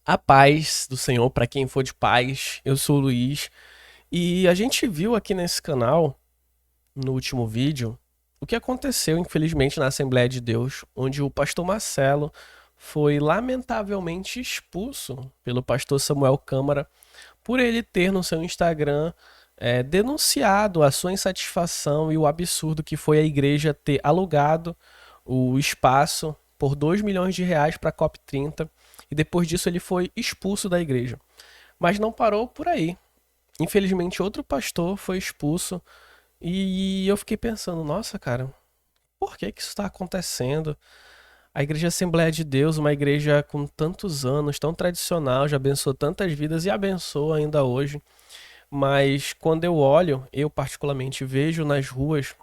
A paz do Senhor para quem for de paz. Eu sou o Luiz e a gente viu aqui nesse canal, no último vídeo, o que aconteceu, infelizmente, na Assembleia de Deus, onde o pastor Marcelo foi lamentavelmente expulso pelo pastor Samuel Câmara por ele ter no seu Instagram denunciado a sua insatisfação e o absurdo que foi a igreja ter alugado o espaço por R$ 2 milhões para a COP30 e depois disso ele foi expulso da igreja. Mas não parou por aí. Infelizmente, outro pastor foi expulso e eu fiquei pensando, nossa, cara, por que isso está acontecendo? A Igreja Assembleia de Deus, uma igreja com tantos anos, tão tradicional, já abençoou tantas vidas e abençoa ainda hoje. Mas quando eu olho, eu particularmente vejo nas ruas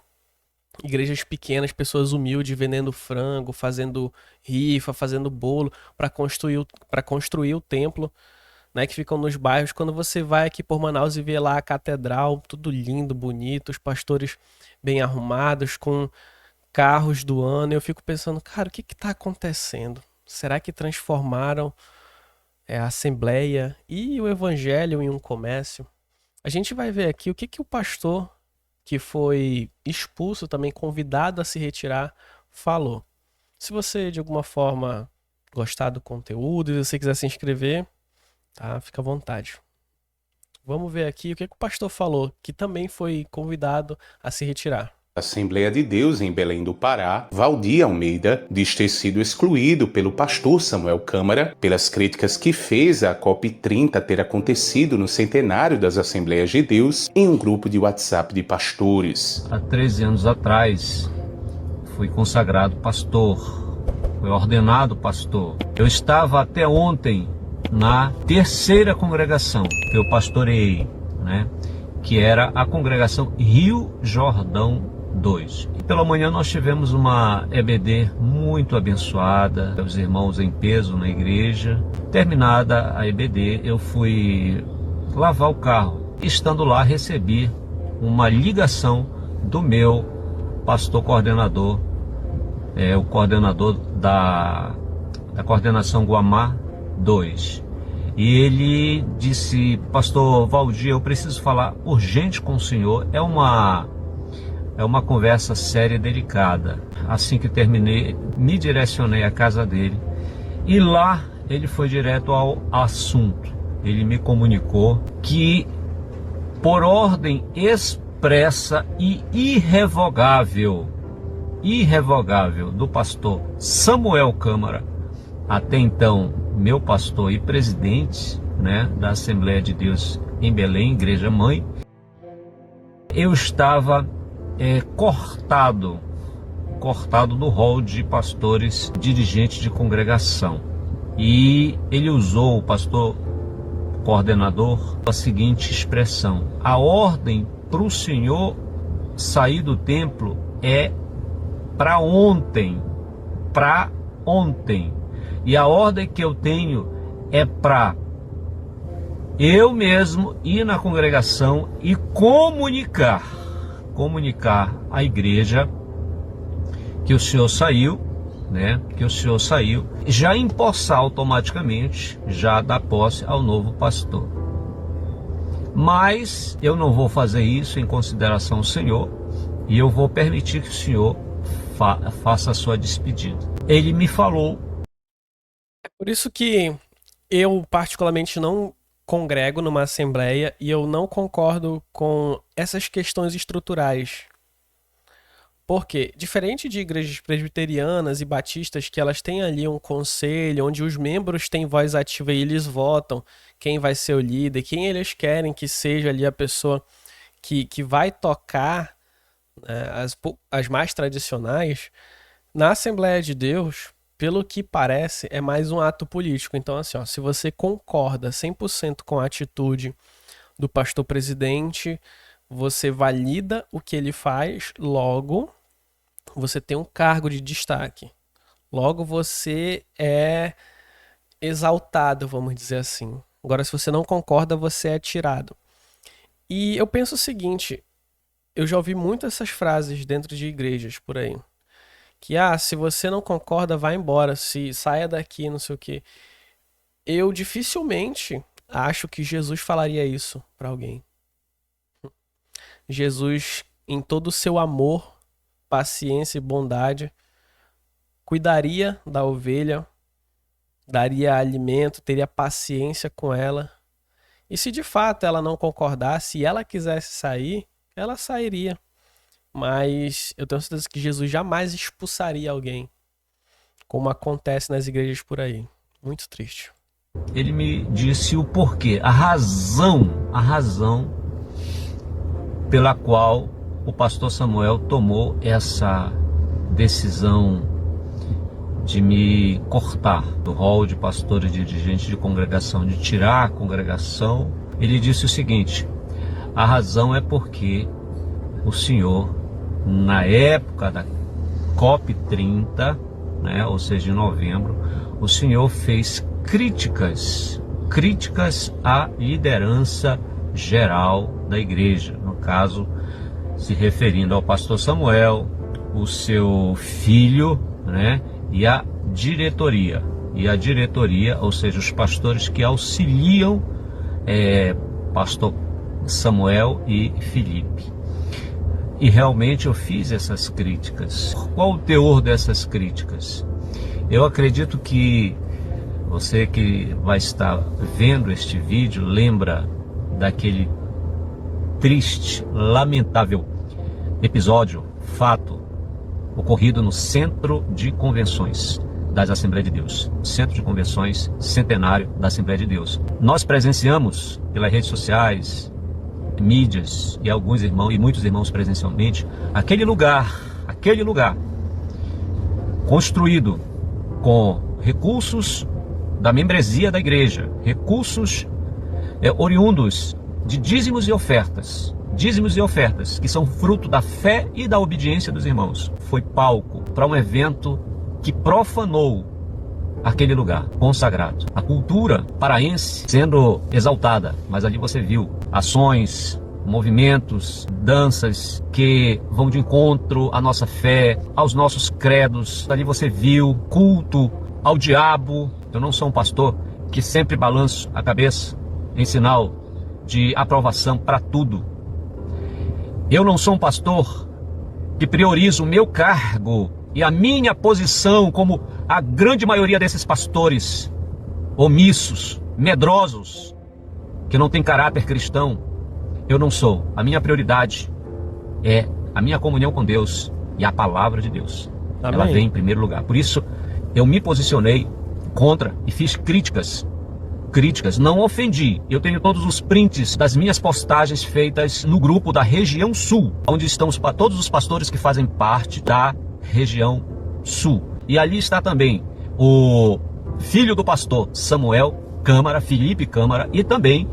igrejas pequenas, pessoas humildes vendendo frango, fazendo rifa, fazendo bolo para construir o templo, né, que ficam nos bairros. Quando você vai aqui por Manaus e vê lá a catedral, tudo lindo, bonito, os pastores bem arrumados, com carros do ano, eu fico pensando, cara, o que está acontecendo? Será que transformaram a Assembleia e o Evangelho em um comércio? A gente vai ver aqui o que o pastor que foi expulso, também convidado a se retirar, falou. Se você de alguma forma gostar do conteúdo e você quiser se inscrever, tá? Fica à vontade. Vamos ver aqui o que o pastor falou, que também foi convidado a se retirar. Assembleia de Deus em Belém do Pará, Valdir Almeida diz ter sido excluído pelo pastor Samuel Câmara pelas críticas que fez à COP30 ter acontecido no centenário das Assembleias de Deus em um grupo de WhatsApp de pastores. Há 13 anos atrás, fui consagrado pastor, fui ordenado pastor. Eu estava até ontem na terceira congregação que eu pastoreei, né? Que era a congregação Rio Jordão 2. E pela manhã nós tivemos uma EBD muito abençoada, os irmãos em peso na igreja. Terminada a EBD, eu fui lavar o carro. Estando lá, recebi uma ligação do meu pastor coordenador, o coordenador da coordenação Guamá 2. E ele disse: pastor Valdir, eu preciso falar urgente com o senhor. É uma conversa séria e delicada. Assim que terminei, me direcionei à casa dele. E lá ele foi direto ao assunto. Ele me comunicou que, por ordem expressa e irrevogável do pastor Samuel Câmara, até então meu pastor e presidente, né, da Assembleia de Deus em Belém, Igreja Mãe, eu estava cortado do rol de pastores dirigentes de congregação. E ele usou, o pastor coordenador, a seguinte expressão: a ordem para o senhor sair do templo é para ontem. E a ordem que eu tenho é para eu mesmo ir na congregação e comunicar à igreja que o senhor saiu, né? Já empossar automaticamente, já dar posse ao novo pastor. Mas eu não vou fazer isso em consideração ao senhor, e eu vou permitir que o senhor faça a sua despedida. Ele me falou. Por isso que eu particularmente não congrego numa assembleia e eu não concordo com essas questões estruturais. Porque, diferente de igrejas presbiterianas e batistas, que elas têm ali um conselho, onde os membros têm voz ativa e eles votam quem vai ser o líder, quem eles querem que seja ali a pessoa que vai tocar, né, as mais tradicionais, na Assembleia de Deus, pelo que parece, é mais um ato político. Então, assim, ó, se você concorda 100% com a atitude do pastor presidente, você valida o que ele faz, logo você tem um cargo de destaque. Logo você é exaltado, vamos dizer assim. Agora, se você não concorda, você é tirado. E eu penso o seguinte, eu já ouvi muito essas frases dentro de igrejas por aí. Que, se você não concorda, vai embora, se saia daqui, não sei o quê. eu dificilmente acho que Jesus falaria isso para alguém. Jesus, em todo o seu amor, paciência e bondade, cuidaria da ovelha, daria alimento, teria paciência com ela. E se de fato ela não concordasse, se ela quisesse sair, ela sairia. Mas eu tenho certeza que Jesus jamais expulsaria alguém, como acontece nas igrejas por aí. Muito triste. Ele me disse o porquê, a razão pela qual o pastor Samuel tomou essa decisão de me cortar do rol de pastor e de dirigente de congregação, de tirar a congregação. Ele disse o seguinte: a razão é porque o senhor, na época da COP30, né, ou seja, em novembro, o senhor fez críticas à liderança geral da igreja, no caso, se referindo ao pastor Samuel, o seu filho, né, e a diretoria, ou seja, os pastores que auxiliam pastor Samuel e Felipe. E realmente eu fiz essas críticas. Qual o teor dessas críticas? Eu acredito que você que vai estar vendo este vídeo lembra daquele triste, lamentável episódio, fato, ocorrido no Centro de Convenções das Assembleias de Deus, Centro de Convenções Centenário da Assembleia de Deus. Nós presenciamos pelas redes sociais, mídias e alguns irmãos e muitos irmãos presencialmente aquele lugar construído com recursos da membresia da igreja, recursos oriundos de dízimos e ofertas, que são fruto da fé e da obediência dos irmãos. Foi palco para um evento que profanou aquele lugar consagrado. A cultura paraense sendo exaltada, mas ali você viu ações, movimentos, danças que vão de encontro à nossa fé, aos nossos credos. Ali você viu culto ao diabo. Eu não sou um pastor que sempre balanço a cabeça em sinal de aprovação para tudo. Eu não sou um pastor que prioriza o meu cargo e a minha posição como a grande maioria desses pastores omissos, medrosos, que não tem caráter cristão. Eu não sou. A minha prioridade é a minha comunhão com Deus e a palavra de Deus. Amém. Ela vem em primeiro lugar. Por isso, eu me posicionei contra e fiz críticas, não ofendi. Eu tenho todos os prints das minhas postagens feitas no grupo da região sul, onde estão todos os pastores que fazem parte da região sul. E ali está também o filho do pastor Samuel Câmara, Felipe Câmara, e também,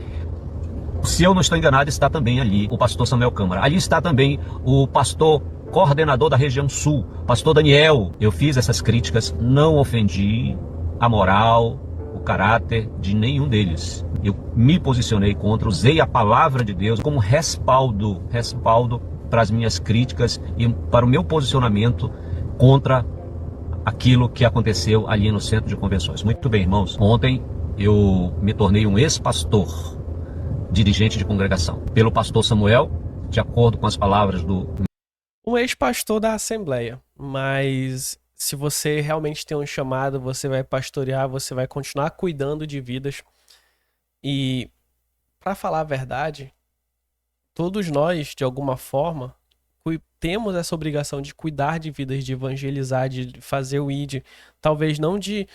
se eu não estou enganado, está também ali o pastor Samuel Câmara. Ali está também o pastor coordenador da região sul, pastor Daniel. Eu fiz essas críticas, não ofendi a moral, o caráter de nenhum deles. Eu me posicionei contra, usei a palavra de Deus como respaldo para as minhas críticas e para o meu posicionamento contra aquilo que aconteceu ali no Centro de Convenções. Muito bem, irmãos. Ontem eu me tornei um ex-pastor, dirigente de congregação, pelo pastor Samuel, de acordo com as palavras do... Um ex-pastor da Assembleia, mas se você realmente tem um chamado, você vai pastorear, você vai continuar cuidando de vidas. E, para falar a verdade, todos nós, de alguma forma, temos essa obrigação de cuidar de vidas, de evangelizar, de fazer o ID, talvez não de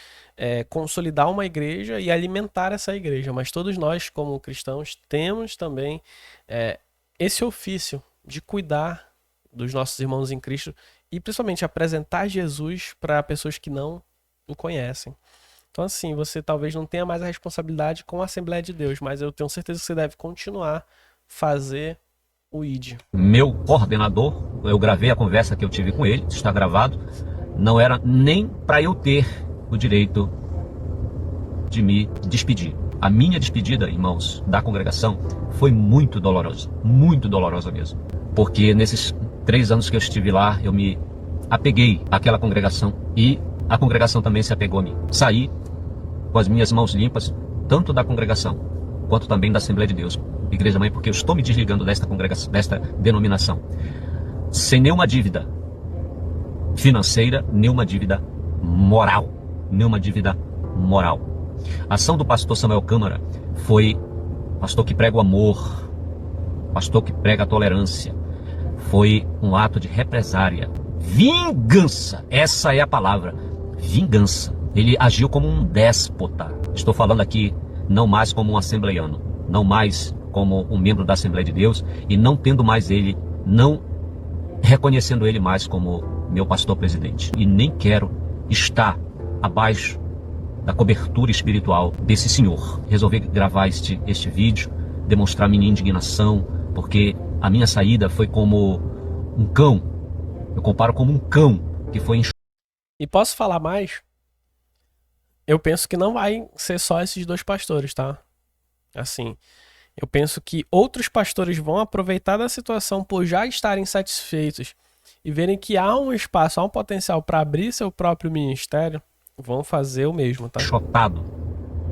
consolidar uma igreja e alimentar essa igreja, mas todos nós, como cristãos, temos também esse ofício de cuidar dos nossos irmãos em Cristo e principalmente apresentar Jesus para pessoas que não o conhecem. Então assim, você talvez não tenha mais a responsabilidade com a Assembleia de Deus, mas eu tenho certeza que você deve continuar fazer o ID. Meu coordenador, eu gravei a conversa que eu tive com ele, está gravado, não era nem para eu ter o direito de me despedir. A minha despedida, irmãos, da congregação foi muito dolorosa mesmo. Porque nesses 3 anos que eu estive lá, eu me apeguei àquela congregação e a congregação também se apegou a mim. Saí com as minhas mãos limpas, tanto da congregação, quanto também da Assembleia de Deus, Igreja Mãe, porque eu estou me desligando desta congregação, desta denominação, sem nenhuma dívida financeira, nenhuma dívida moral, nenhuma dívida moral. A ação do pastor Samuel Câmara foi pastor que prega o amor, pastor que prega a tolerância, foi um ato de represária, vingança, essa é a palavra, vingança. Ele agiu como um déspota. Estou falando aqui não mais como um assembleiano, não mais como um membro da Assembleia de Deus, e não tendo mais ele, não reconhecendo ele mais como meu pastor presidente. E nem quero estar abaixo da cobertura espiritual desse senhor. Resolvi gravar este vídeo, demonstrar minha indignação, porque a minha saída foi como um cão. Eu comparo como um cão que foi enxotado. E posso falar mais? Eu penso que não vai ser só esses dois pastores, tá? Assim, eu penso que outros pastores vão aproveitar da situação por já estarem satisfeitos e verem que há um espaço, há um potencial para abrir seu próprio ministério, vão fazer o mesmo, tá? Enxotado.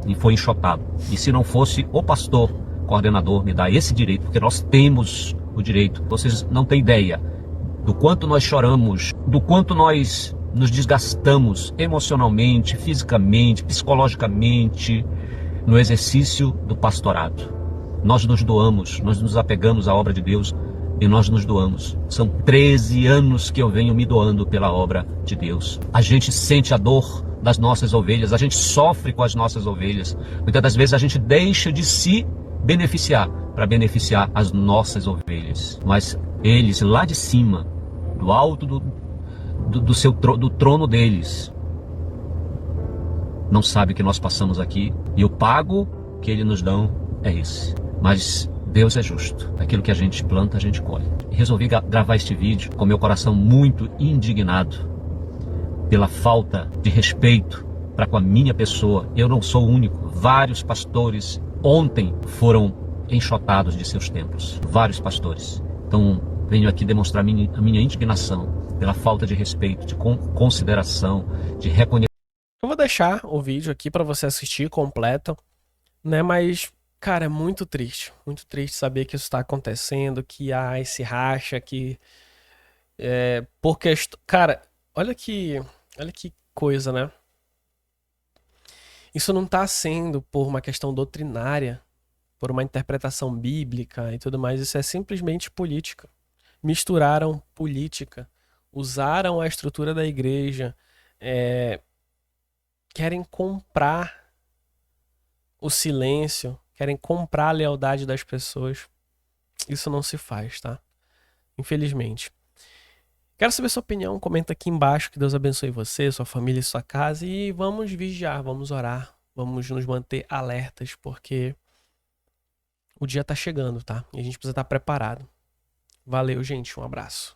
E foi enxotado. E se não fosse o pastor coordenador me dar esse direito, porque nós temos o direito, vocês não têm ideia do quanto nós choramos, do quanto nós nos desgastamos emocionalmente, fisicamente, psicologicamente, no exercício do pastorado. Nós nos doamos, nós nos apegamos à obra de Deus e nós nos doamos. São 13 anos que eu venho me doando pela obra de Deus. A gente sente a dor das nossas ovelhas, a gente sofre com as nossas ovelhas. Muitas das vezes a gente deixa de se beneficiar para beneficiar as nossas ovelhas. Mas eles lá de cima, do alto do trono deles, não sabem o que nós passamos aqui, e o pago que eles nos dão é esse. Mas Deus é justo. Aquilo que a gente planta, a gente colhe. Resolvi gravar este vídeo com meu coração muito indignado pela falta de respeito para com a minha pessoa. Eu não sou o único. Vários pastores ontem foram enxotados de seus templos. Vários pastores. Então, venho aqui demonstrar a minha indignação pela falta de respeito, de consideração, de reconhecimento. Eu vou deixar o vídeo aqui para você assistir completo, né? Mas, cara, é muito triste saber que isso está acontecendo, que há esse racha, que porque, cara, olha que coisa, né? Isso não está sendo por uma questão doutrinária, por uma interpretação bíblica e tudo mais, isso é simplesmente política. Misturaram política, usaram a estrutura da igreja, querem comprar o silêncio, querem comprar a lealdade das pessoas. Isso não se faz, tá? Infelizmente. Quero saber sua opinião, comenta aqui embaixo, que Deus abençoe você, sua família e sua casa, e vamos vigiar, vamos orar, vamos nos manter alertas, porque o dia tá chegando, tá? E a gente precisa estar preparado. Valeu, gente, um abraço.